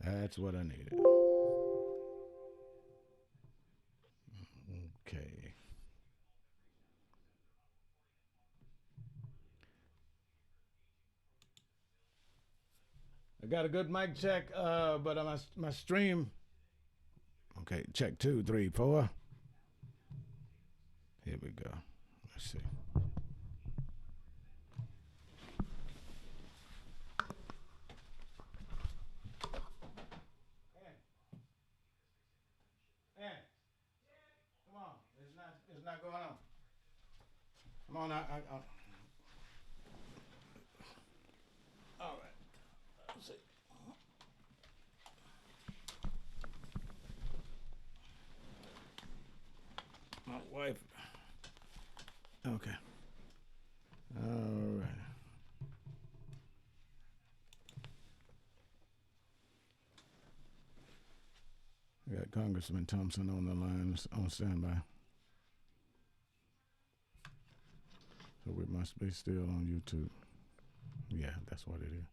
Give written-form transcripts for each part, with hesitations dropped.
That's what I needed. Okay. I got a good mic check, but my stream. Okay, check two, three, four. Here we go. Let's see. Hey, come on. It's not going on. Come on. All right. Let's see. My wife. Okay. All right. We got Congressman Thompson on the line on standby. So we must be still on YouTube. Yeah, that's what it is.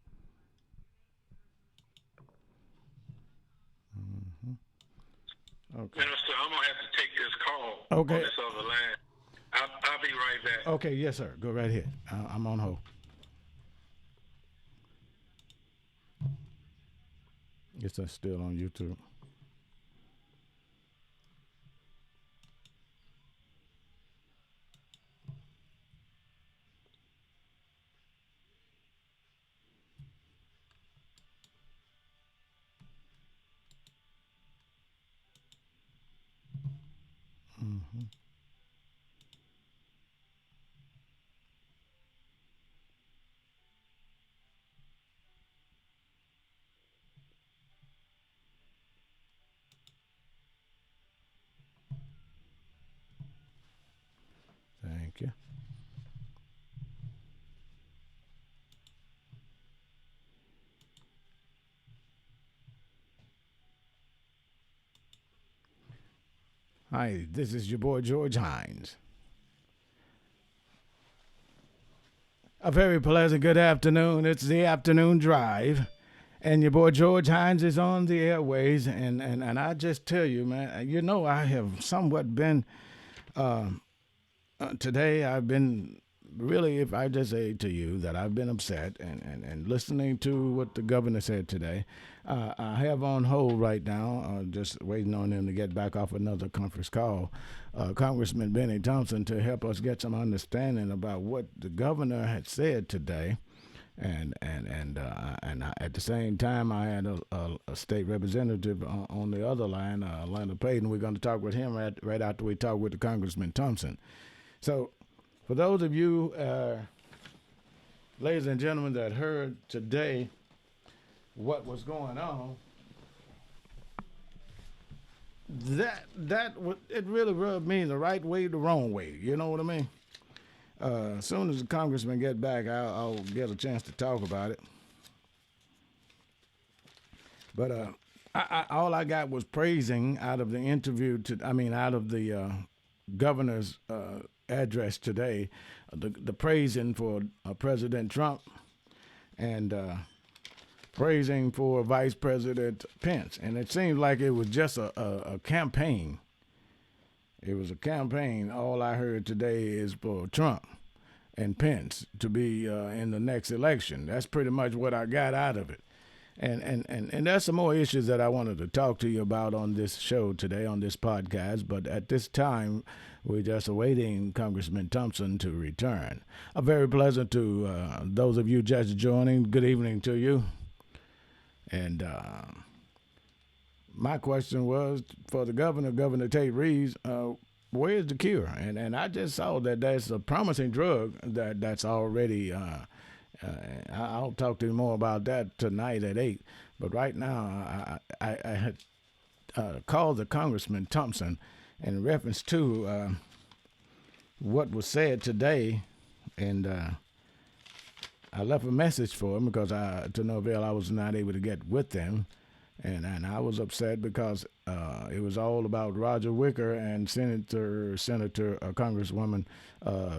Mm-hmm. Okay. Minister, I'm gonna have to take this call Okay. on this other line. I'll be right back. Okay, yes, sir. Go right ahead. I'm on hold. It's still on YouTube. Mm-hmm. Thank you. Hi, this is your boy George Hines. A very pleasant good afternoon. It's the afternoon drive. And your boy George Hines is on the airways. And I just tell you, man, I have somewhat been, uh, today I've been really, if I just say to you that I've been upset and listening to what the governor said today, I have on hold right now, just waiting on him to get back off another conference call, Congressman Bennie Thompson to help us get some understanding about what the governor had said today. And at the same time, I had a state representative on the other line, Atlanta Payton. We're going to talk with him right after we talk with the Congressman Thompson. So, for those of you, ladies and gentlemen, that heard today what was going on, it really rubbed me the right way, the wrong way. You know what I mean? As soon as the congressman get back, I'll get a chance to talk about it. But all I got was praising out of the interview. Out of the governor's address today, the praising for President Trump and praising for Vice President Pence. And it seemed like it was just a campaign. It was a campaign. All I heard today is for Trump and Pence to be in the next election. That's pretty much what I got out of it. And there's some more issues that I wanted to talk to you about on this show today, on this podcast. But at this time, we're just awaiting Congressman Thompson to return. Very pleasant to those of you just joining. Good evening to you. And my question was for the governor, Governor Tate Reeves, where's the cure? And I just saw that there's a promising drug that's already. I'll talk to you more about that tonight at 8. But right now, I had called the Congressman Thompson in reference to what was said today, and I left a message for him because to no avail, I was not able to get with them. And I was upset because it was all about Roger Wicker and Senator Congresswoman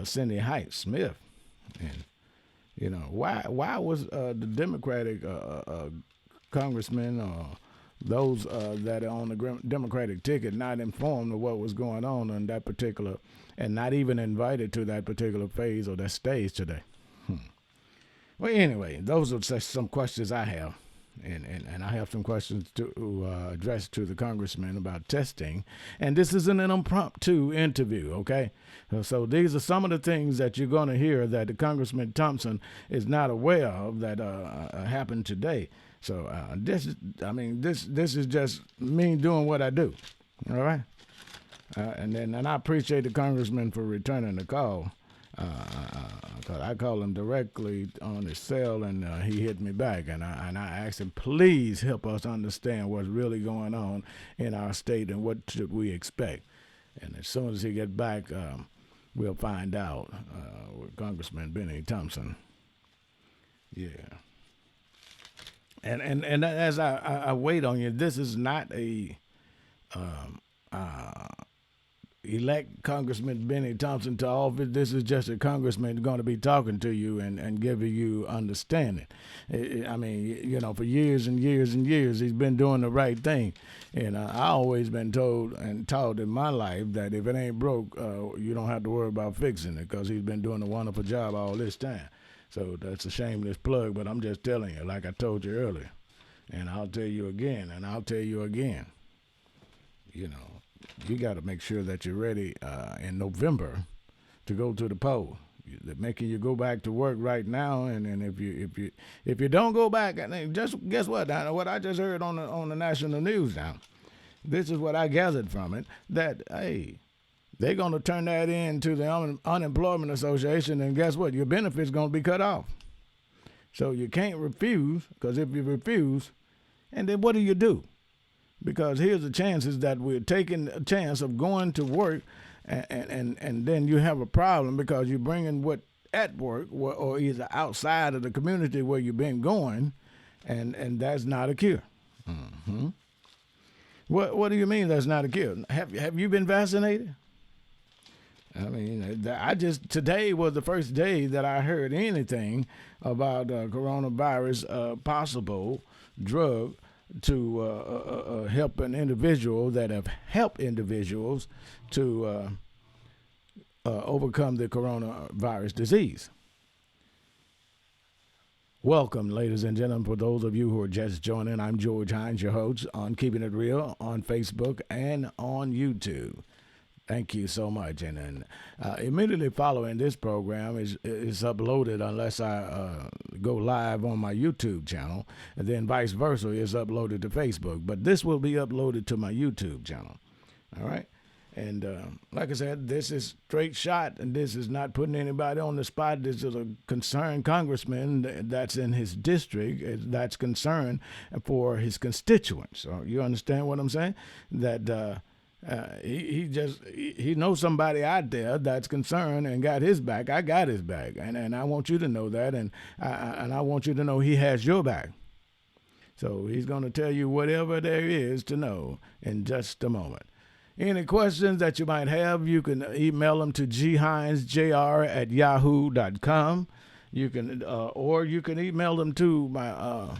Cindy Height Smith. And why was the Democratic congressmen or those that are on the Democratic ticket not informed of what was going on that particular, and not even invited to that particular phase or that stage today. Well, anyway, those are just some questions I have. And I have some questions to address to the congressman about testing. And this isn't an impromptu interview, okay? So these are some of the things that you're going to hear that the Congressman Thompson is not aware of that happened today. So this is just me doing what I do, all right? And I appreciate the congressman for returning the call. I called him directly on his cell, and he hit me back, and I asked him, please help us understand what's really going on in our state and what should we expect. And as soon as he gets back, we'll find out with Congressman Bennie Thompson. Yeah. And as I wait on you, this is not a elect Congressman Bennie Thompson to office. This is just a congressman going to be talking to you and giving you understanding. I mean, for years and years and years, he's been doing the right thing. And I always been told and taught in my life that if it ain't broke, you don't have to worry about fixing it, because he's been doing a wonderful job all this time. So that's a shameless plug, but I'm just telling you, like I told you earlier. And I'll tell you again, and I'll tell you again. You got to make sure that you're ready in November to go to the poll. They're making you go back to work right now, and if you don't go back, just guess what? What I just heard on the national news now. This is what I gathered from it, that they're going to turn that in to the Unemployment Association, and guess what? Your benefits going to be cut off. So you can't refuse, because if you refuse, and then what do? Because here's the chances that we're taking a chance of going to work, and then you have a problem because you're bringing what at work or either outside of the community where you've been going, and that's not a cure. Mm-hmm. What do you mean that's not a cure? Have you been vaccinated? I mean, today was the first day that I heard anything about coronavirus possible drug to help an individual that have helped individuals to overcome the coronavirus disease. Welcome, ladies and gentlemen. For those of you who are just joining, I'm George Hines, your host on Keeping It Real on Facebook and on YouTube. Thank you so much. And immediately following this program is uploaded, unless I go live on my YouTube channel, and then vice versa is uploaded to Facebook. But this will be uploaded to my YouTube channel. All right. And like I said, this is straight shot, and this is not putting anybody on the spot. This is a concerned congressman that's in his district that's concerned for his constituents. So you understand what I'm saying? That he knows somebody out there that's concerned and got his back. I got his back, and I want you to know that, and I want you to know he has your back. So he's going to tell you whatever there is to know in just a moment. Any questions that you might have, you can email them to GHinesJr@yahoo.com. You can, or you can email them to my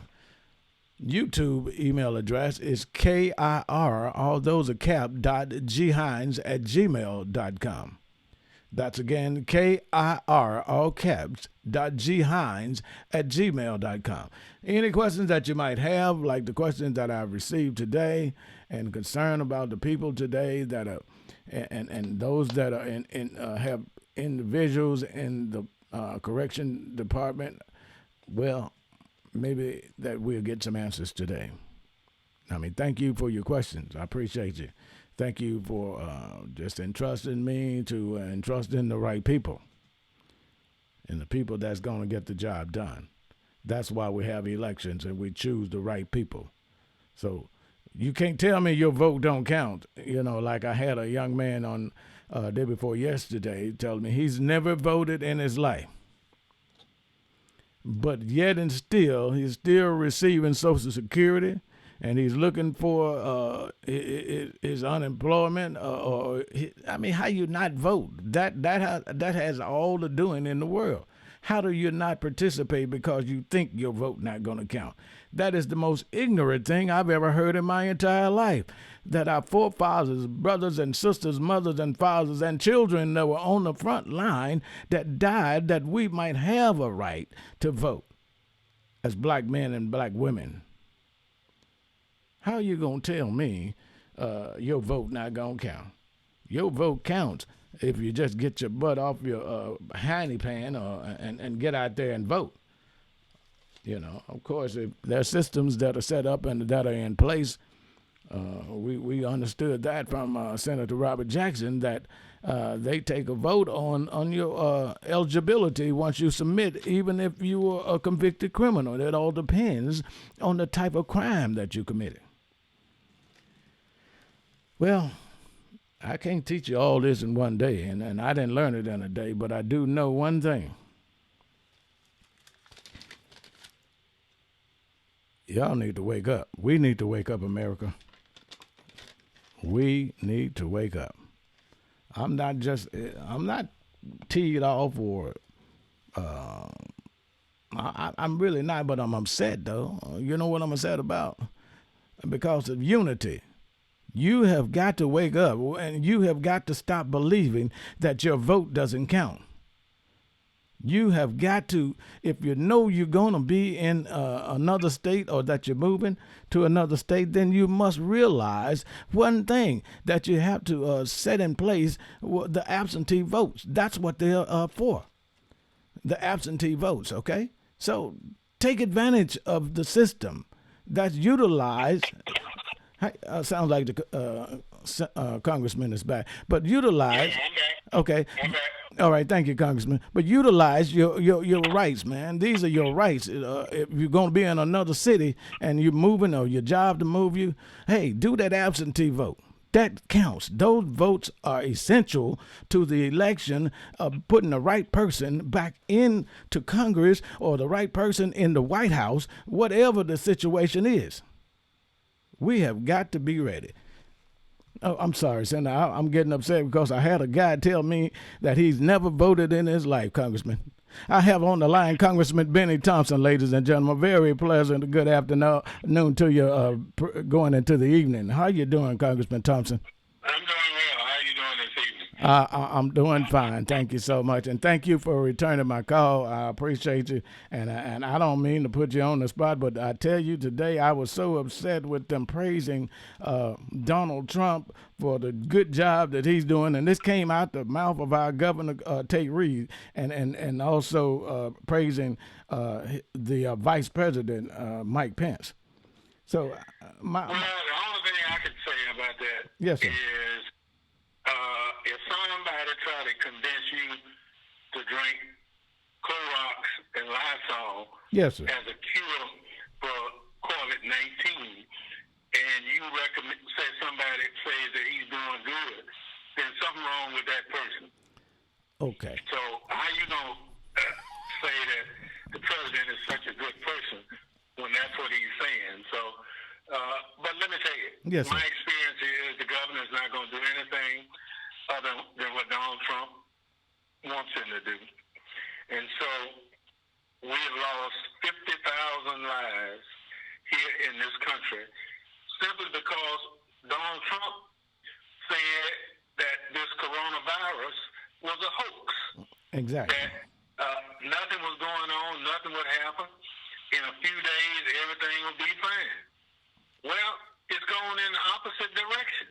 YouTube email address is KIR, all those are cap.ghines@gmail.com. That's again KIR, all caps, .ghines@gmail.com. Any questions that you might have, like the questions that I've received today, and concern about the people today that are, and those that are have individuals in the correction department, well, maybe that we'll get some answers today. I mean, thank you for your questions. I appreciate you. Thank you for just entrusting me to entrust in the right people, and the people that's going to get the job done. That's why we have elections, and we choose the right people. So you can't tell me your vote don't count. Like I had a young man on day before yesterday telling me he's never voted in his life. But yet and still, he's still receiving Social Security, and he's looking for his unemployment. How you not vote? That has all the doing in the world. How do you not participate because you think your vote not going to count? That is the most ignorant thing I've ever heard in my entire life. That our forefathers, brothers and sisters, mothers and fathers, and children that were on the front line that died that we might have a right to vote as black men and black women. How you gonna tell me your vote not gonna count? Your vote counts if you just get your butt off your hiney pan and get out there and vote. You know, of course, if there are systems that are set up and that are in place. We understood that from Senator Robert Jackson that they take a vote on your eligibility once you submit, even if you were a convicted criminal. It all depends on the type of crime that you committed. Well, I can't teach you all this in one day, and I didn't learn it in a day, but I do know one thing. Y'all need to wake up. We need to wake up, America. We need to wake up. I'm not teed off or I'm really not, but I'm upset though. You know what I'm upset about? Because of unity. You have got to wake up and you have got to stop believing that your vote doesn't count. You have got to, if you know you're going to be in another state or that you're moving to another state, then you must realize one thing, that you have to set in place the absentee votes. That's what they're for, the absentee votes, okay? So take advantage of the system that's utilized. Sounds like the congressman is back, but utilize. Okay. All right, thank you, Congressman. But utilize your rights, man. These are your rights. If you're going to be in another city and you're moving or your job to move you, hey, do that absentee vote. That counts. Those votes are essential to the election of putting the right person back into Congress or the right person in the White House, whatever the situation is. We have got to be ready. Oh, I'm sorry, Senator. I'm getting upset because I had a guy tell me that he's never voted in his life, Congressman. I have on the line Congressman Bennie Thompson, ladies and gentlemen. Very pleasant. Good afternoon to you going into the evening. How you doing, Congressman Thompson? I'm doing well. How you doing this evening? I'm doing fine. Thank you so much. And thank you for returning my call. I appreciate you. And I don't mean to put you on the spot, but I tell you today, I was so upset with them praising Donald Trump for the good job that he's doing. And this came out the mouth of our governor, Tate Reeves, and also praising the vice president, Mike Pence. So, well, the only thing I could say about that yes, sir. is if somebody try to convince you to drink Clorox and Lysol yes, sir. as a cure for COVID-19, and you say somebody says that he's doing good, then something wrong with that person. Okay. So how you gonna say that the president is such a good person when that's what he's saying? So, but let me tell you, yes, my sir. experience is the governor's not going to do anything other than what Donald Trump wants him to do. And so we have lost 50,000 lives here in this country simply because Donald Trump said that this coronavirus was a hoax. Exactly. That nothing was going on, nothing would happen. In a few days, everything will be fine. Well, it's going in the opposite direction.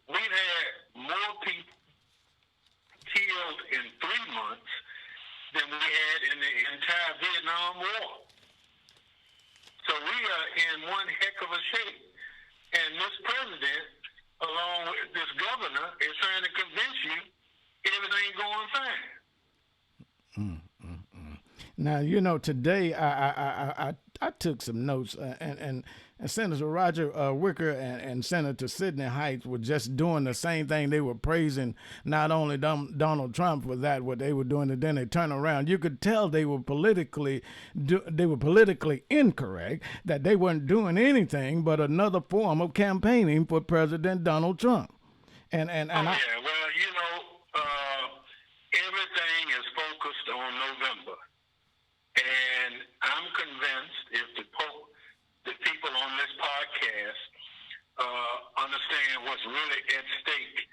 We've had more people killed in 3 months than we had in the entire Vietnam War. So we are in one heck of a shape. And this president, along with this governor, is trying to convince you everything's going fine. Now, you know, today I took some notes, and Senator Roger Wicker and Senator Sidney Heights were just doing the same thing. They were praising not only Donald Trump for that, what they were doing, and then they turn around. You could tell they were politically incorrect, that they weren't doing anything but another form of campaigning for President Donald Trump. Yeah, well, you know, everything is focused on November. And I'm convinced if the Pope understand what's really at stake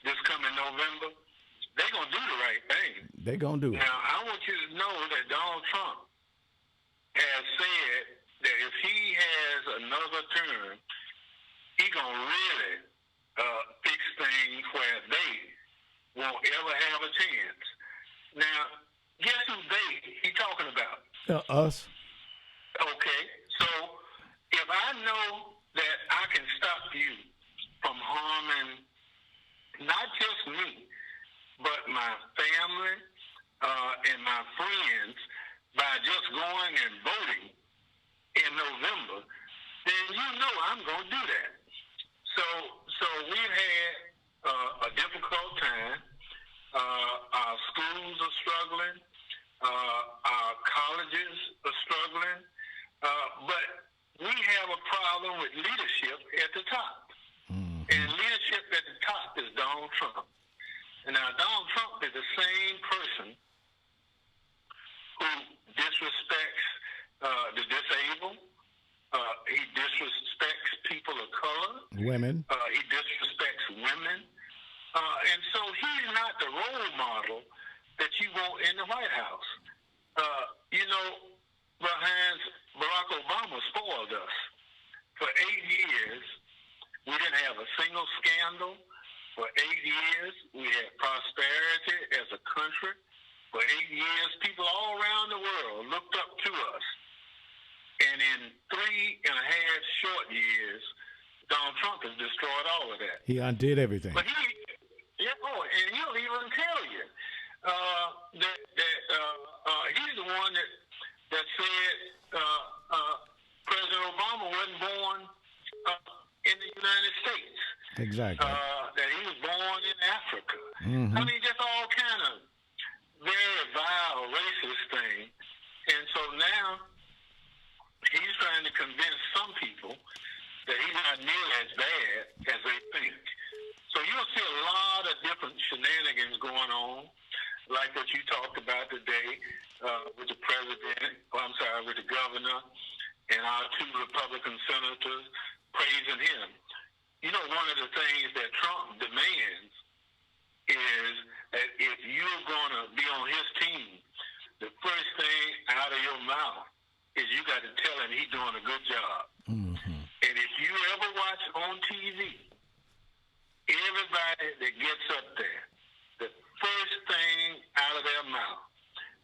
this coming November, they're going to do the right thing. They're going to do it. Now, I want you to know that Donald Trump has said that if he has another term, he going to really fix things where they won't ever have a chance. Now, guess who he talking about? Us. Okay, so if I know that I can stop you from harming not just me, but my family and my friends by just going and voting in November, then you know I'm going to do that. So we've had a difficult time. Our schools are struggling. Our colleges are struggling. But we have a problem with leadership at the top. Mm-hmm. And leadership at the top is Donald Trump. And now Donald Trump is the same person who disrespects the disabled. He disrespects people of color. Women. He disrespects women. And so he's not the role model that you want in the White House. Behind Barack Obama spoiled us. For 8 years, we didn't have a single scandal. For 8 years, we had prosperity as a country. For 8 years, people all around the world looked up to us. And in 3.5 short years, Donald Trump has destroyed all of that. He undid everything. But and he'll even tell you that he's the one that said President Obama wasn't born in the United States. Exactly. That he was born in Africa. Mm-hmm. I mean, just all kind of very vile racist thing. And so now he's trying to convince some people that he's not nearly as bad as they think. So you'll see a lot of different shenanigans going on, like what you talked about today with the president, with the governor, and our 2 Republican senators praising him. One of the things that Trump demands is that if you're going to be on his team, the first thing out of your mouth is you got to tell him he's doing a good job. Mm-hmm. And if you ever watch on TV, everybody that gets up there, the first thing out of their mouth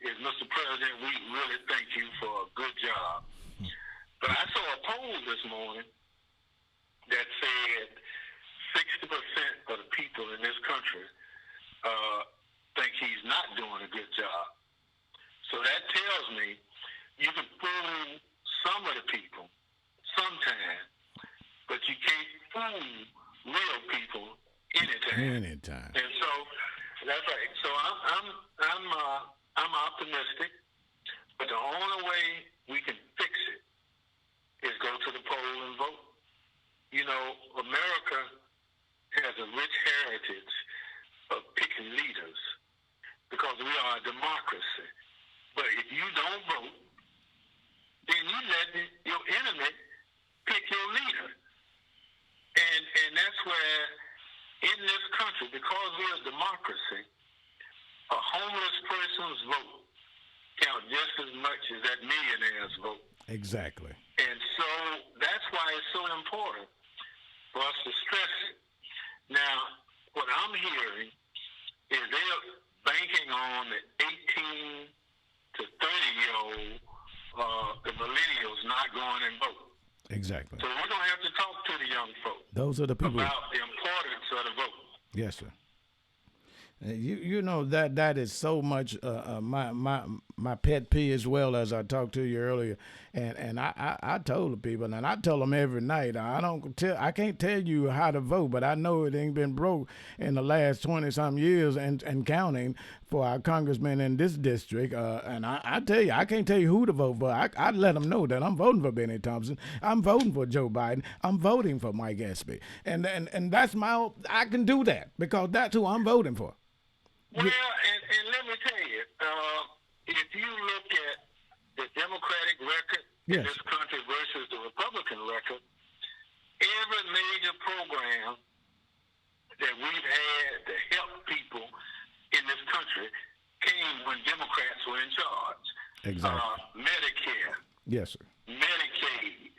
is, Mr. President, we really thank you for a good job. But I saw a poll this morning that said 60% of the people in this country think he's not doing a good job. So that tells me you can fool some of the people sometime, but you can't fool real people anytime. And so that's right. So I'm optimistic, but the only way we can fix it is go to the poll and vote. America has a rich heritage of picking leaders because we are a democracy. But if you don't vote, then you let your enemy pick your leader. And that's where, in this country, because we're a democracy, a homeless person's vote counts just as much as that millionaire's vote. Exactly. And so that's why it's so important for us to stress it. Now, what I'm hearing is they're banking on the 18 to 30-year-old, the millennials not going and vote. Exactly. So we're going to have to talk to the young folk. Those are the people. About the importance of the vote. Yes, sir. That is so much my pet peeve, as well, as I talked to you earlier, and I told the people, and I tell them every night, I can't tell you how to vote, but I know it ain't been broke in the last 20-some years and counting for our congressmen in this district, and I tell you, I can't tell you who to vote for. I let them know that I'm voting for Bennie Thompson, I'm voting for Joe Biden, I'm voting for Mike Espy, and that's I can do that because that's who I'm voting for. Well, and let me tell you, if you look at the Democratic record in this country versus the Republican record, every major program we've had to help people in this country came when Democrats were in charge. Exactly. Medicare. Yes, sir. Medicaid.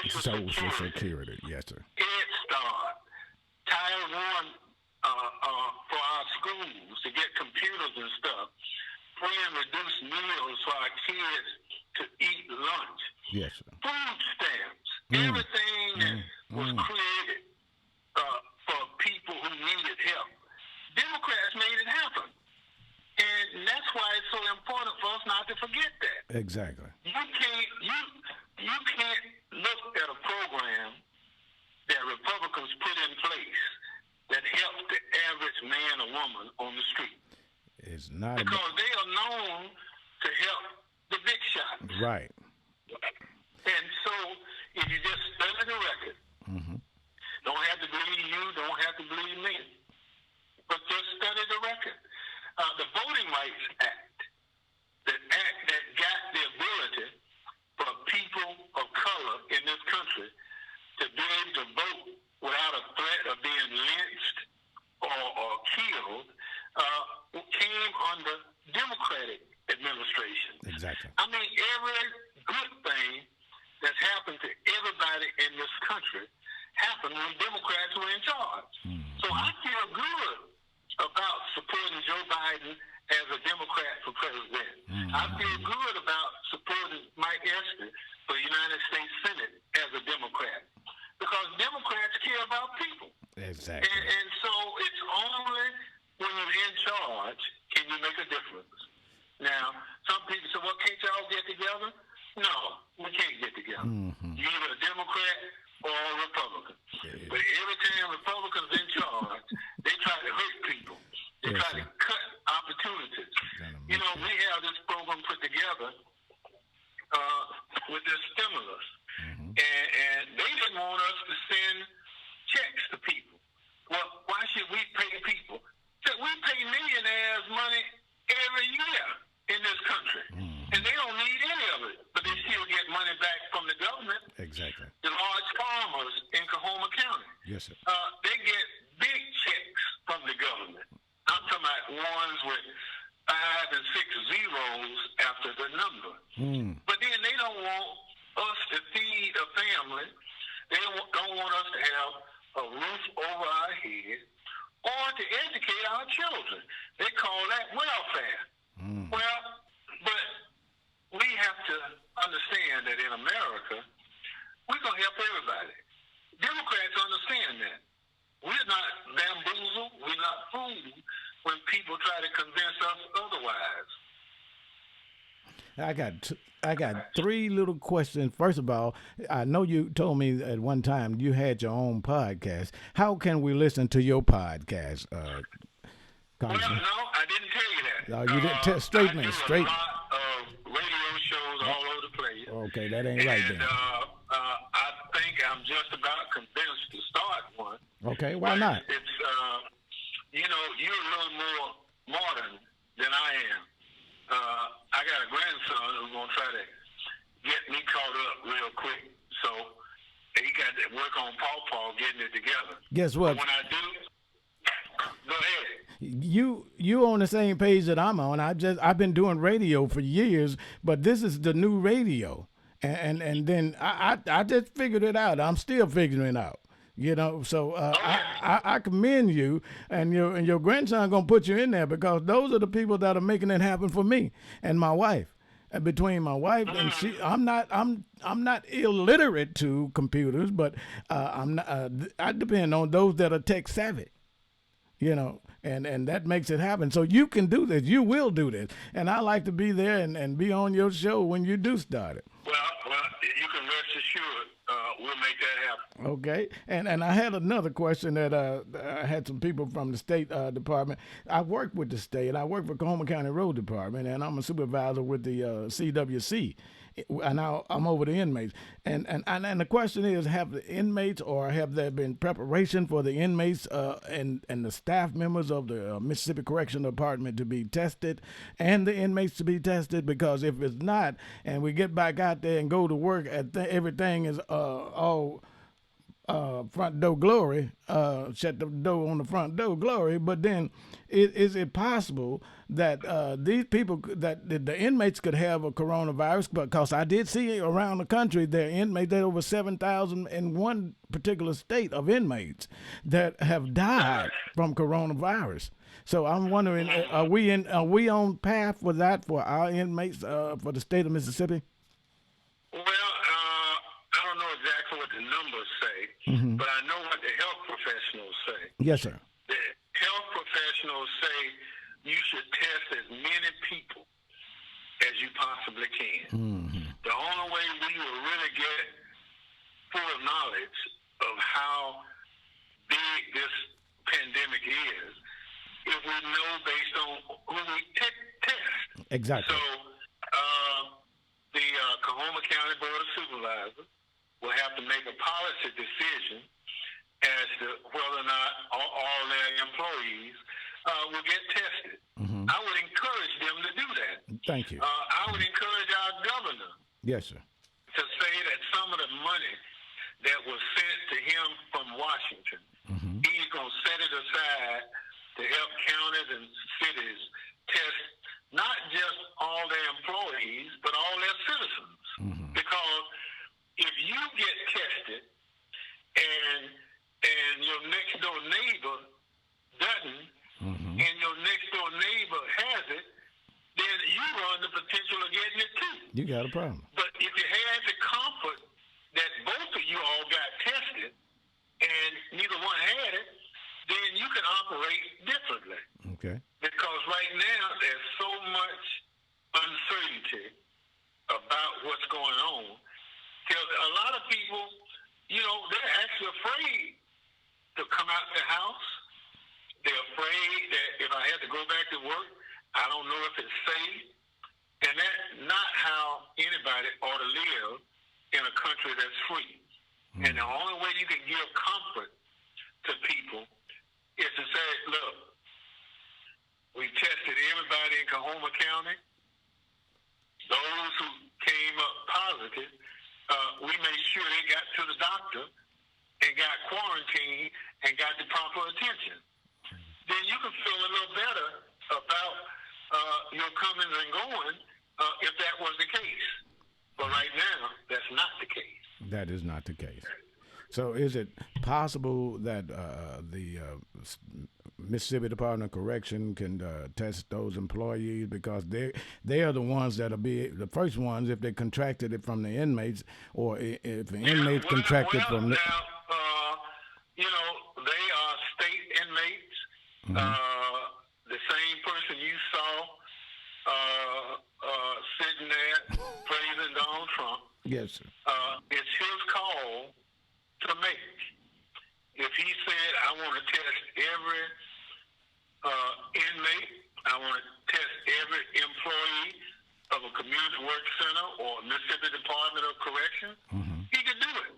Social Security. Yes, sir. Head Start. Title I for our schools to get computers and stuff. Free and reduced meals for our kids to eat lunch. Yes, sir. Food stamps. Everything that was created for people who needed help. Democrats made it happen. And that's why it's so important for us not to forget that. Exactly. You can't look at a program that Republicans put in place that helps the average man or woman on the street. It's not because they are known to help the big shots. Right. And so if you just study the record, don't have to believe you, don't have to believe me, but just study the record. The Voting Rights Act, the act that got the ability for people of color in this country to be able to vote without a threat of being lynched or killed, came under Democratic administration. Exactly. I mean, every good thing that's happened to everybody in this country happened when Democrats were in charge. So I feel good about supporting Joe Biden as a Democrat for president. I feel good about supporting Mike Esper for United States Senate as a Democrat, because Democrats care about people. Exactly. And so it's only when you're in charge can you make a difference. Now, some people say, well, can't y'all get together? No, we can't get together. You're either a Democrat or a Republican. But every time Republicans in charge, they try to hurt people. They try to cut opportunities. You know, we have this program put together with this stimulus. And they didn't want us to send checks to people. Well, why should we pay people? So we pay millionaires money every year in this country. And they don't need any of it, but they still get money back from the government. Exactly. The large farmers in Coahoma County. Yes, sir. They get big checks from the government. I'm talking about ones with 5 and 6 zeros after the number. But then they don't want us to feed a family. They don't want us to have a roof over our head or to educate our children. They call that welfare. Well, but we have to understand that in America, we're going to help everybody. Democrats understand that. We're not bamboozled. We're not fooled when people try to convince us otherwise. I got three little questions. First of all, I know you told me at one time you had your own podcast. How can we listen to your podcast, Congressman? Well, no, I didn't tell you that. You didn't straight me, straight. I do a lot of radio shows all over the place. Okay, that ain't right then. I think I'm just about convinced to start one. Okay, why not? It's, you're a little more modern than I am. I got a grandson who's going to try to get me caught up real quick. So he got to work on Paw getting it together. Guess what? But when I do, go ahead. You on the same page that I'm on. I've been doing radio for years, but this is the new radio. And then I just figured it out. I'm still figuring it out. So I commend you, and your grandson gonna put you in there, because those are the people that are making it happen for me and my wife. And between my wife and she, I'm not illiterate to computers, but I depend on those that are tech savvy. And that makes it happen. So you can do this. You will do this. And I like to be there and be on your show when you do start it. Well, you can rest assured we'll make that happen. Okay. And I had another question that I had some people from the State Department. I work with the state. I work for Coahoma County Road Department, and I'm a supervisor with the CWC. And now I'm over the inmates. And the question is, have the inmates, or have there been preparation for the inmates and the staff members of the Mississippi Correctional Department to be tested, and the inmates to be tested? Because if it's not, and we get back out there and go to work, everything is all front door glory, shut the door on the front door glory. But then, is it possible that these people, that the inmates could have a coronavirus? Because I did see around the country there are inmates, there are over 7,000 in one particular state of inmates that have died from coronavirus. So I'm wondering, are we on path with that for our inmates for the state of Mississippi? Well, I don't know exactly what the numbers say, but I know what the health professionals say. Yes, sir. The health professionals say you should test as many people as you possibly can. The only way we will really get full knowledge of how big this pandemic is if we know based on who we test. Exactly. So the Coahoma County Board of Supervisors will have to make a policy decision as to whether or not all their employees will get tested. I would encourage them to do that. Thank you. I would encourage our governor Yes, sir. to say that some of the money that was sent to him from Washington, he's going to set it aside to help counties and cities test not just all their employees, but all their citizens. Because if you get tested and your next door neighbor doesn't, and your next door neighbor has it, then you run the potential of getting it too. You got a problem. But if you had the comfort that both of you all got tested and neither one had it, then you can operate differently. Okay. Because right now there's so much uncertainty about what's going on. Because a lot of people, they're actually afraid to come out their house. They're afraid that if I had to go back to work, I don't know if it's safe. And that's not how anybody ought to live in a country that's free. And the only way you can give comfort to people is to say, look, we tested everybody in Coahoma County. Those who came up positive, we made sure they got to the doctor and got quarantined and got the proper attention. Then you can feel a little better about your comings and going if that was the case. But right now, that's not the case. That is not the case. So is it possible that the Mississippi Department of Correction can test those employees, because they are the ones that'll be the first ones if they contracted it from the inmates, or if the inmates contracted from the... Now, they are state inmates. The same person you saw sitting there praising Donald Trump. Yes, sir. It's his call to make. If he said, I want to test every inmate, I want to test every employee of a community work center or Mississippi Department of Correction, he could do it.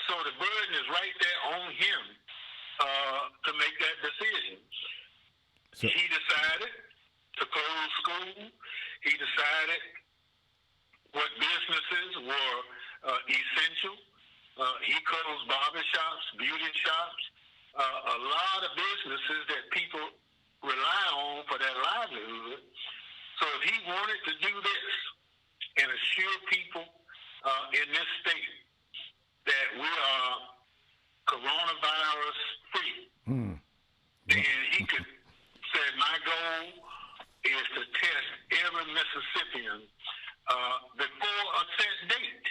So the burden is right there on him to make that decision. So he decided to close school. He decided what businesses were essential. He closed barber shops, beauty shops, a lot of businesses that people rely on for their livelihood. So if he wanted to do this and assure people in this state that we are coronavirus free, then he could say, my goal is to test every Mississippian before a set date.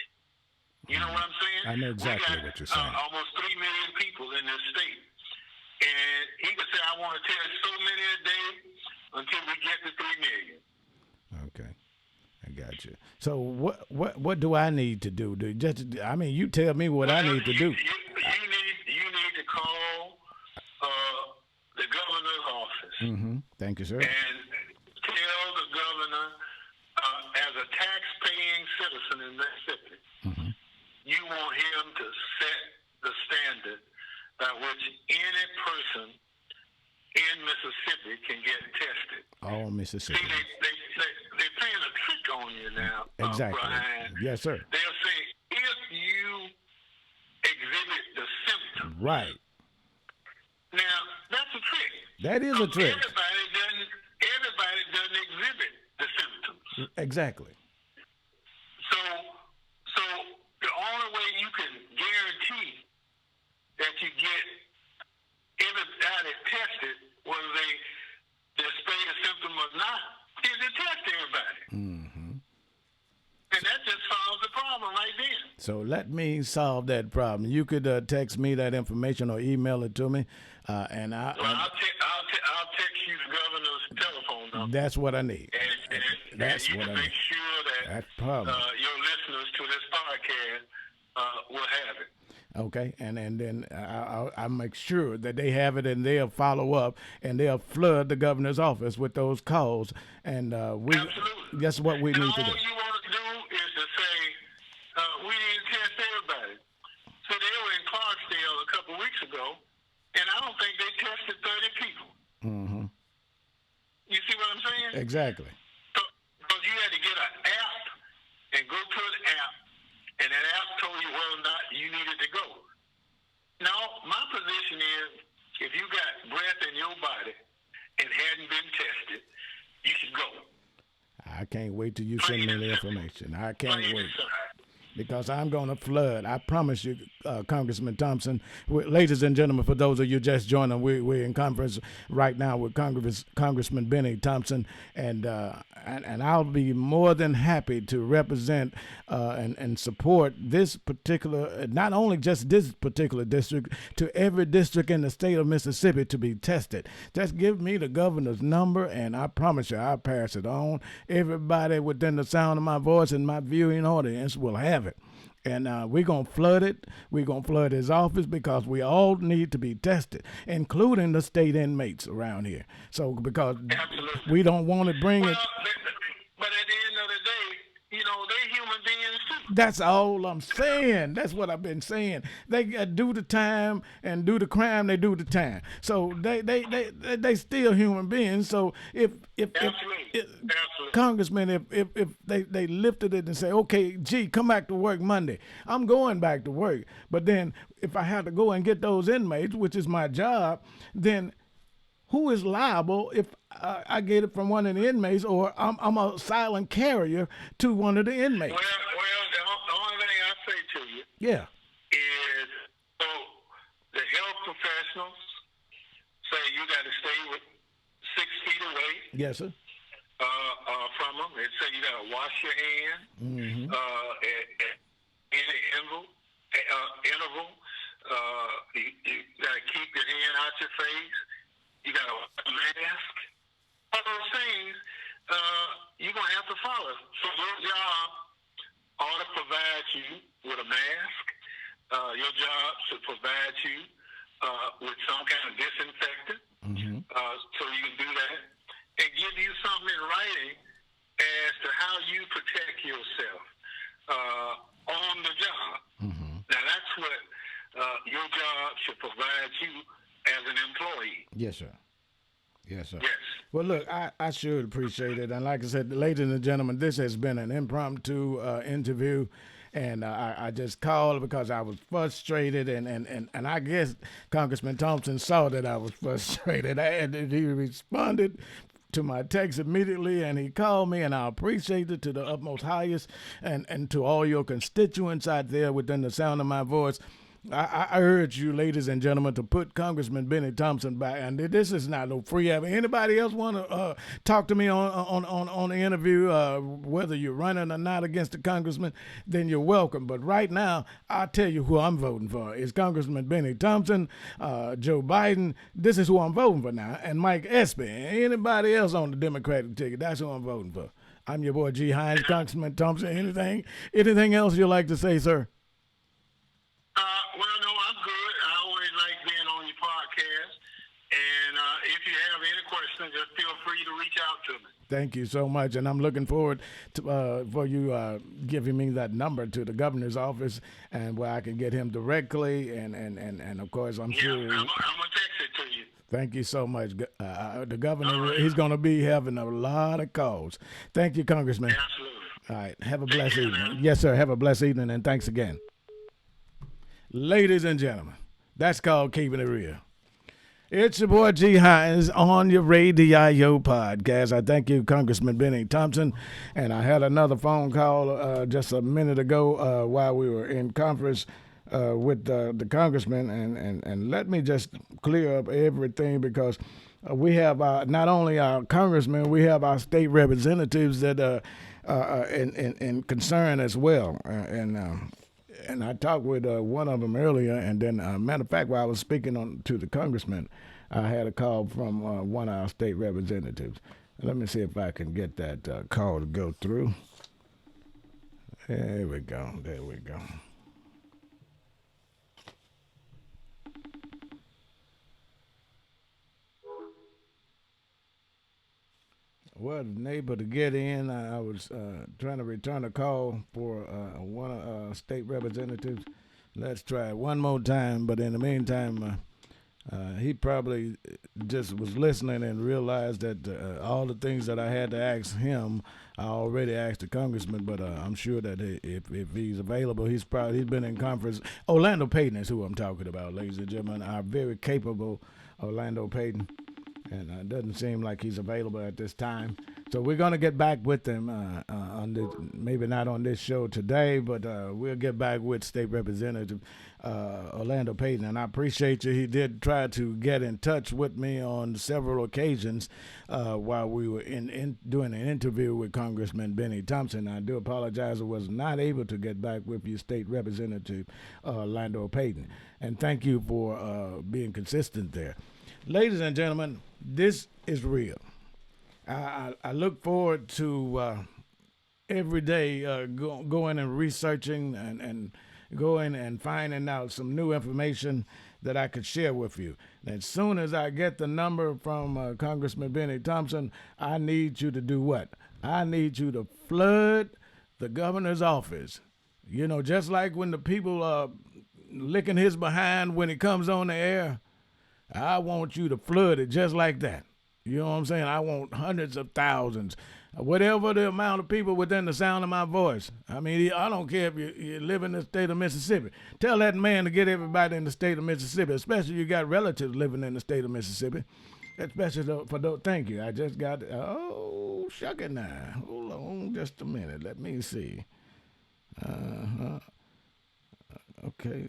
You know what I'm saying? I know exactly what you're saying. Almost 3 million people in this state. And he could say, I want to test so many a day until we get to 3 million. Okay. I got you. So what do I need to do? You tell me what I need to do. You need to call the governor's office. Thank you, sir. And tell the governor, as a tax-paying citizen in Mississippi, you want him to set the standard by which any person in Mississippi can get tested. All Mississippi. See, they're playing a trick on you now. Exactly. Brian. Yes, sir. They'll say, if you exhibit Right. Now, that's a trick. That is a trick. Everybody doesn't exhibit the symptoms. Exactly. So the only way you can guarantee that you get everybody tested, whether they display the symptom or not, is to test everybody. Mm-hmm. And that just solves the problem right then. So let me solve that problem. You could text me that information or email it to me, and I'll text you the governor's telephone number. That's what I need. And you can make sure that your listeners to this podcast will have it. Okay, and then I'll make sure that they have it, and they'll follow up, and they'll flood the governor's office with those calls, and Absolutely. That's what we need to do. All you want to do is to say, we need to test everybody. So they were in Clarksdale a couple of weeks ago, and I don't think they tested 30 people. Mm-hmm. You see what I'm saying? Exactly. Because you had to get an app and go to the app, and that app told you whether or not you needed to go. Now, my position is, if you got breath in your body and hadn't been tested, you should go. I can't wait till you send me the information. I can't wait. Because I'm going to flood. I promise you, Congressman Thompson. Ladies and gentlemen, for those of you just joining, we're in conference right now with Congressman Bennie Thompson, and I'll be more than happy to represent and support this particular, not only just this particular district, to every district in the state of Mississippi to be tested. Just give me the governor's number, and I promise you, I'll pass it on. Everybody within the sound of my voice and my viewing audience will have it. And we're going to flood it. We're going to flood his office because we all need to be tested, including the state inmates around here. So because Absolutely. we don't want to bring it. But at the end of the day, they're human beings too. That's all I'm saying. That's what I've been saying. They do the time and do the crime. They do the time. So they still human beings. So if Congressman, if they lifted it and say, okay, gee, come back to work Monday, I'm going back to work. But then if I have to go and get those inmates, which is my job, then who is liable if I get it from one of the inmates, or I'm a silent carrier to one of the inmates? Well, the only thing I say to you is, the health professionals say you got to stay with 6 feet away. Yes, sir. From them. They say you got to wash your hands Mm-hmm. at any interval. You got to keep your hand out your face. You got to wear a mask. All those things you're going to have to follow. So your job ought to provide you with a mask. Your job should provide you with some kind of disinfectant. Mm-hmm. So you can do that. And give you something in writing as to how you protect yourself on the job. Mm-hmm. Now, that's what your job should provide you as an employee. Yes, sir. Yes, sir. Yes. Well, look, I sure appreciate it. And like I said, ladies and gentlemen, this has been an impromptu interview. And I just called because I was frustrated. And I guess Congressman Thompson saw that I was frustrated. And he responded to my text immediately, and he called me, and I appreciate it to the utmost highest. And to all your constituents out there within the sound of my voice, I urge you, ladies and gentlemen, to put Congressman Bennie Thompson back. And this is not no free effort. Anybody else want to talk to me on the interview, whether you're running or not against the congressman, then you're welcome. But right now, I'll tell you who I'm voting for. It's Congressman Bennie Thompson, Joe Biden. This is who I'm voting for now. And Mike Espy. Anybody else on the Democratic ticket, that's who I'm voting for. I'm your boy, G. Hines, Congressman Thompson. Anything else you'd like to say, sir? Well, no, I'm good. I always like being on your podcast. And if you have any questions, just feel free to reach out to me. Thank you so much. And I'm looking forward to for you giving me that number to the governor's office, and where I can get him directly. And of course, I'm sure. I'm going to text it to you. Thank you so much. The governor, he's going to be having a lot of calls. Thank you, Congressman. Absolutely. All right. Have a blessed evening. Yes, sir. Have a blessed evening, and thanks again. Ladies and gentlemen, That's called keeping it real. It's your boy G Hines on your Radio podcast. I thank you, Congressman Bennie Thompson. And I had another phone call just a minute ago while we were in conference with the congressman. And let me just clear up everything because we have not only our congressmen, we have our state representatives that in concern as well. And I talked with one of them earlier, and then, matter of fact, while I was speaking to the congressman, I had a call from one of our state representatives. Let me see if I can get that call to go through. There we go. Wasn't able to get in. I was trying to return a call for one of state representatives. Let's try it one more time. But in the meantime, he probably just was listening and realized that all the things that I had to ask him, I already asked the congressman. But I'm sure that if he's available, he's been in conference. Orlando Payton is who I'm talking about, ladies and gentlemen. Our very capable Orlando Payton. And it doesn't seem like he's available at this time. So we're going to get back with him on this, maybe not on this show today, but we'll get back with State Representative Orlando Payton. And I appreciate you. He did try to get in touch with me on several occasions while we were doing an interview with Congressman Bennie Thompson. I do apologize. I was not able to get back with you, State Representative Orlando Payton. And thank you for being consistent there. Ladies and gentlemen, this is real. I look forward to every day going and researching and going and finding out some new information that I could share with you. And as soon as I get the number from Congressman Bennie Thompson, I need you to do what? I need you to flood the governor's office. You know, just like when the people are licking his behind when he comes on the air, I want you to flood it just like that. You know what I'm saying? I want hundreds of thousands, whatever the amount of people within the sound of my voice. I mean, I don't care if you live in the state of Mississippi. Tell that man to get everybody in the state of Mississippi, especially you got relatives living in the state of Mississippi. Especially for those. Thank you. I just got, shucking now. Hold on just a minute. Let me see. Okay,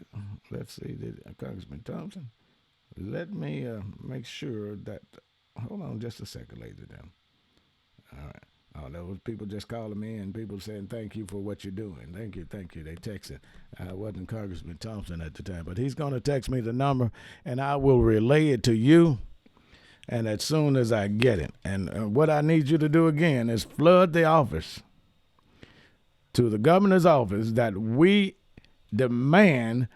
let's see. Congressman Thompson. Let me make sure that, hold on just a second, ladies and gentlemen. All right. Oh, there was people just calling me and people saying, thank you for what you're doing. Thank you. They texted. I wasn't Congressman Thompson at the time, but he's going to text me the number, and I will relay it to you, and as soon as I get it. And what I need you to do again is flood the office to the governor's office that we demand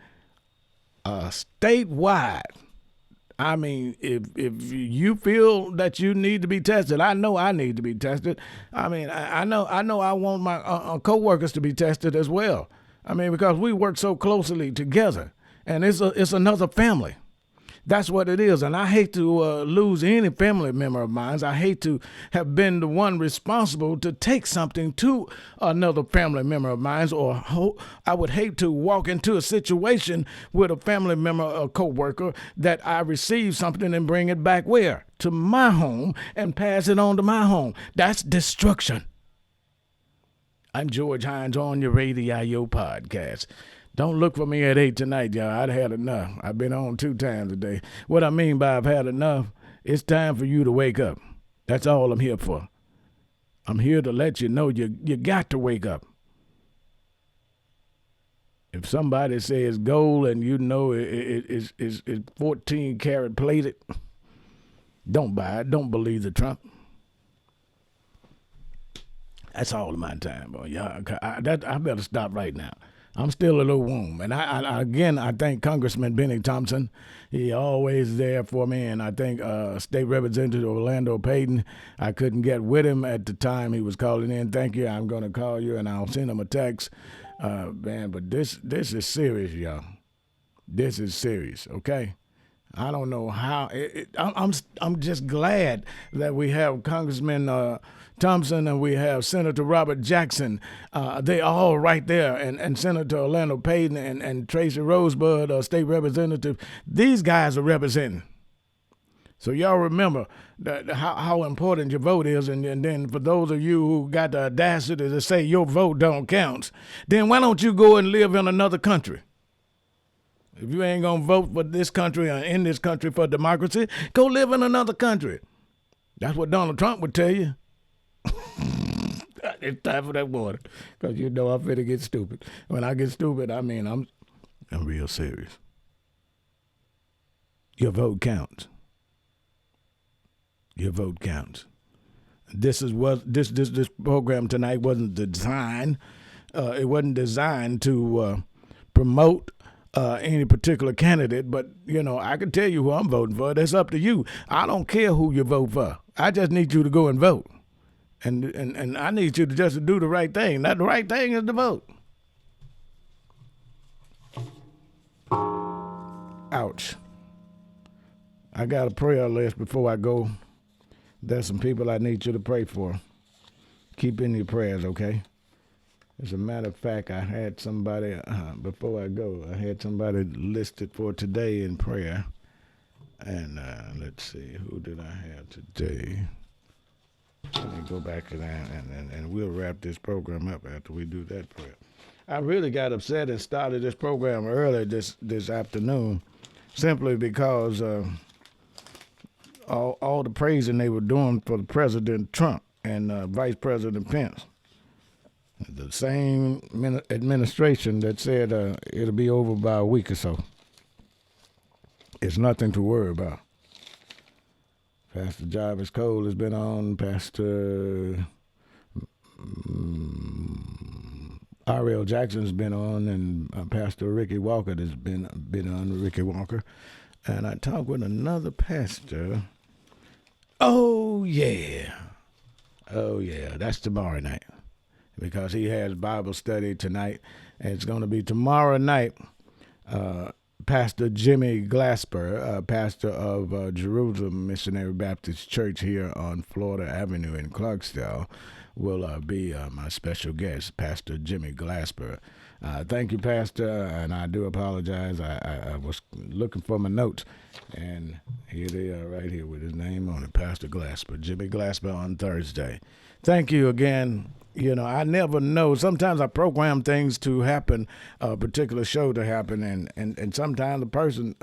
statewide. I mean, if you feel that you need to be tested, I know I need to be tested. I mean, I know I want my coworkers to be tested as well. I mean, because we work so closely together, and it's another family. That's what it is, and I hate to lose any family member of mine. I hate to have been the one responsible to take something to another family member of mine, or I would hate to walk into a situation with a family member or coworker that I receive something and bring it back where? To my home and pass it on to my home. That's destruction. I'm George Hines on your Radio podcast. Don't look for me at 8 tonight, y'all. I'd had enough. I've been on 2 times a day. What I mean by I've had enough, it's time for you to wake up. That's all I'm here for. I'm here to let you know you got to wake up. If somebody says gold and you know it's 14 karat plated, don't buy it. Don't believe the Trump. That's all of my time, boy. Y'all, I better stop right now. I'm still a little warm. And I thank Congressman Bennie Thompson. He always there for me. And I thank State Representative Orlando Payton. I couldn't get with him at the time he was calling in. Thank you. I'm going to call you and I'll send him a text. Man, but this is serious, y'all. This is serious, okay? I don't know how. I'm just glad that we have Congressman Thompson and we have Senator Robert Jackson. They all right there, and Senator Orlando Payton and Tracy Rosebud, State Representative. These guys are representing. So y'all remember how important your vote is, and then for those of you who got the audacity to say your vote don't count, then why don't you go and live in another country? If you ain't gonna vote for this country or in this country for democracy, go live in another country. That's what Donald Trump would tell you. It's time for that water, because you know I'm finna get stupid. When I get stupid, I mean I'm real serious. Your vote counts. Your vote counts. This program tonight wasn't designed. It wasn't designed to promote any particular candidate, but I can tell you who I'm voting for. That's up to you. I don't care who you vote for. I just need you to go and vote, and I need you to just do the right thing. That the right thing is to vote. Ouch. I got a prayer list before I go. There's some people I need you to pray for. Keep in your prayers, okay? As a matter of fact, I had somebody, before I go, I had somebody listed for today in prayer. And let's see, who did I have today? Let me go back to that, and we'll wrap this program up after we do that prayer. I really got upset and started this program early this afternoon, simply because all the praising they were doing for the President Trump and Vice President Pence. The same administration that said it'll be over by a week or so. It's nothing to worry about. Pastor Jarvis Cole has been on. Pastor Ariel Jackson's been on, and Pastor Ricky Walker has been on. Ricky Walker, and I talked with another pastor. Oh yeah, that's tomorrow night, because he has Bible study tonight, and it's going to be tomorrow night. Pastor Jimmy Glasper, pastor of Jerusalem Missionary Baptist Church here on Florida Avenue in Clarksdale, will be my special guest, Pastor Jimmy Glasper. Thank you, Pastor, and I do apologize. I was looking for my notes, and here they are right here with his name on it, Pastor Glasper, Jimmy Glasper on Thursday. Thank you again. I never know. Sometimes I program things to happen, a particular show to happen, and sometimes the person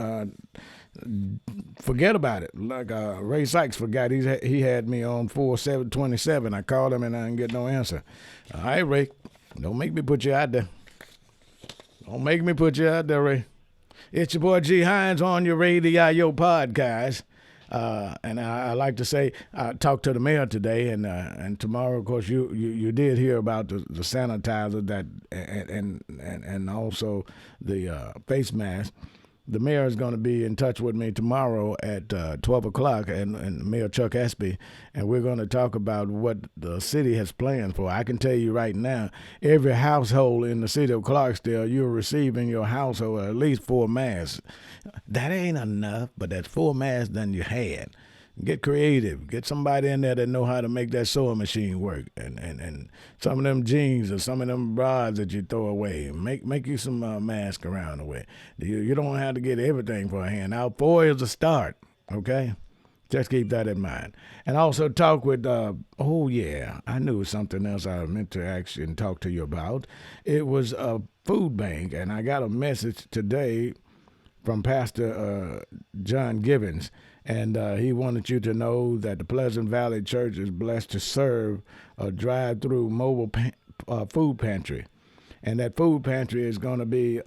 forget about it. Like Ray Sykes forgot he had me on 4/7/27. I called him and I didn't get no answer. All right, Ray, don't make me put you out there. Don't make me put you out there, Ray. It's your boy G. Hines on your Radio podcast. And I like to say, I talked to the mayor today, and tomorrow, of course, you did hear about the sanitizer that and also the face mask. The mayor is going to be in touch with me tomorrow at 12 o'clock, and Mayor Chuck Espy, and we're going to talk about what the city has planned for. I can tell you right now, every household in the city of Clarksdale, you'll receive in your household at least 4 masks. That ain't enough, but that's 4 masks than you had. Get creative. Get somebody in there that know how to make that sewing machine work, and some of them jeans or some of them bras that you throw away. Make you some masks around the way. You don't have to get everything for a hand. Now 4 is a start, okay? Just keep that in mind. And also talk with, I knew it was something else I meant to actually talk to you about. It was a food bank, and I got a message today from Pastor John Givens. And he wanted you to know that the Pleasant Valley Church is blessed to serve a drive-through mobile food pantry. And that food pantry is going to be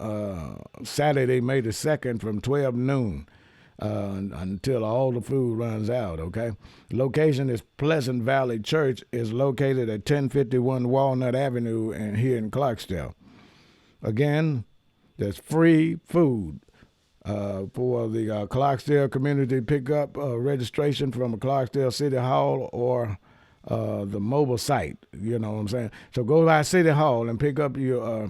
Saturday, May the 2nd from 12 noon until all the food runs out, okay? Location is Pleasant Valley Church is located at 1051 Walnut Avenue and here in Clarksdale. Again, there's free food. For the Clarksdale community pickup registration from a Clarksdale City Hall or the mobile site. You know what I'm saying? So go by City Hall and pick up your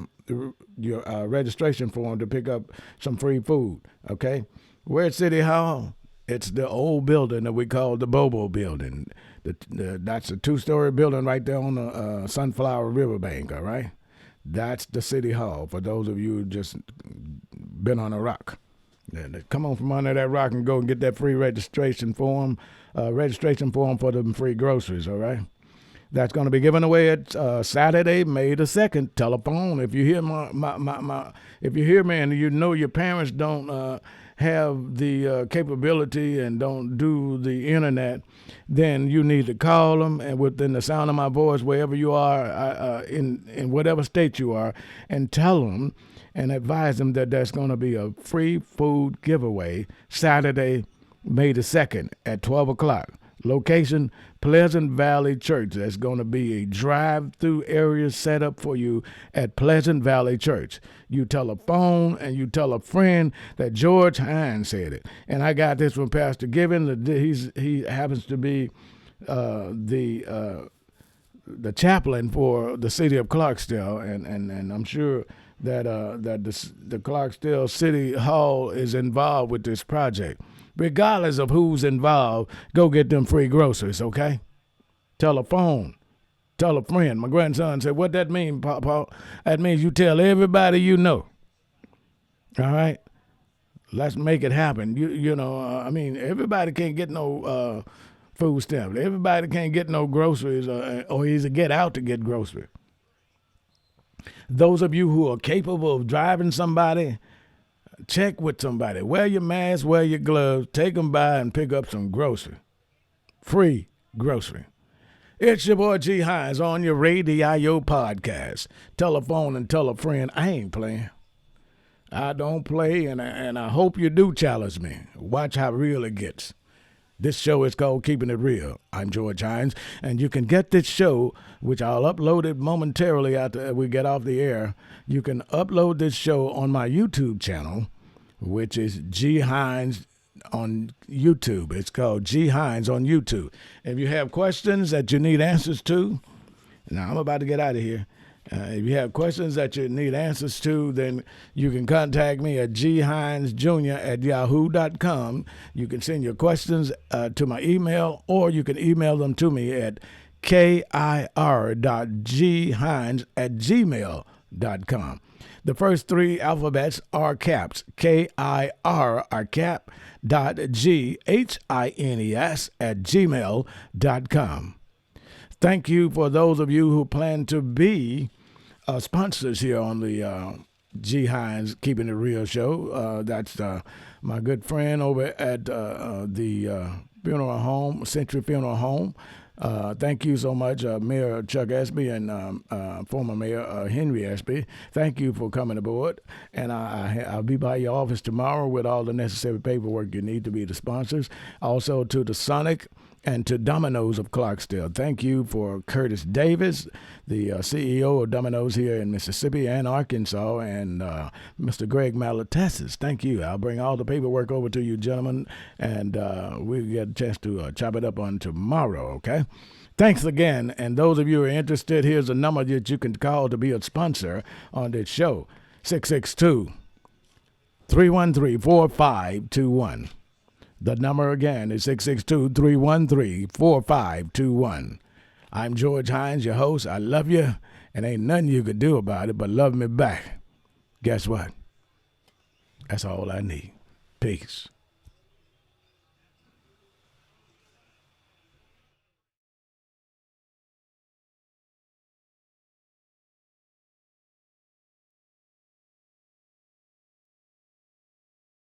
registration form to pick up some free food. Okay. Where's City Hall? It's the old building that we call the Bobo Building. That's a 2-story building right there on the Sunflower Riverbank, all right? That's the City Hall for those of you who just been on a rock. Come on from under that rock and go and get that free registration form for them free groceries, all right? That's going to be given away at Saturday, May the 2nd. Telephone. If you hear if you hear me and you know your parents don't have the capability and don't do the internet, then you need to call them, and within the sound of my voice, wherever you are, in whatever state you are, and tell them and advise them that there's going to be a free food giveaway Saturday, May the 2nd at 12 o'clock. Location, Pleasant Valley Church. There's going to be a drive-through area set up for you at Pleasant Valley Church. You tell a phone and you tell a friend that George Hines said it. And I got this from Pastor Given. He happens to be the chaplain for the city of Clarksdale, and I'm sure that the Clarksdale City Hall is involved with this project. Regardless of who's involved, go get them free groceries, okay? Tell a phone. Tell a friend. My grandson said, what that mean, Papa? That means you tell everybody you know. All right? Let's make it happen. I mean, everybody can't get no food stamps. Everybody can't get no groceries or either get out to get groceries. Those of you who are capable of driving somebody, check with somebody. Wear your mask, wear your gloves, take them by and pick up some grocery. Free grocery. It's your boy G Hines on your Radio podcast. Tell a phone and tell a friend. I ain't playing. I don't play, and I hope you do challenge me. Watch how real it gets. This show is called Keeping It Real. I'm George Hines, and you can get this show, which I'll upload it momentarily after we get off the air. You can upload this show on my YouTube channel, which is G Hines on YouTube. It's called G Hines on YouTube. If you have questions that you need answers to, now I'm about to get out of here. If you have questions that you need answers to, then you can contact me at GHinesJr at yahoo.com. You can send your questions to my email, or you can email them to me at kir.ghines@gmail.com. The first 3 alphabets are caps. KIR are cap. GHINES@gmail.com. Thank you for those of you who plan to be sponsors here on the G Hines Keeping It Real show. That's my good friend over at the funeral home, Century Funeral Home. Thank you so much, Mayor Chuck Espy and former Mayor Henry Espy. Thank you for coming aboard. And I'll be by your office tomorrow with all the necessary paperwork you need to be the sponsors. Also to the Sonic and to Domino's of Clarksdale. Thank you for Curtis Davis, the CEO of Domino's here in Mississippi and Arkansas, and Mr. Greg Malatessis. Thank you. I'll bring all the paperwork over to you, gentlemen, and we'll get a chance to chop it up on tomorrow, okay? Thanks again, and those of you who are interested, here's a number that you can call to be a sponsor on this show, 662-313-4521. The number again is 662-313-4521. I'm George Hines, your host. I love you, and ain't nothing you could do about it but love me back. Guess what? That's all I need. Peace.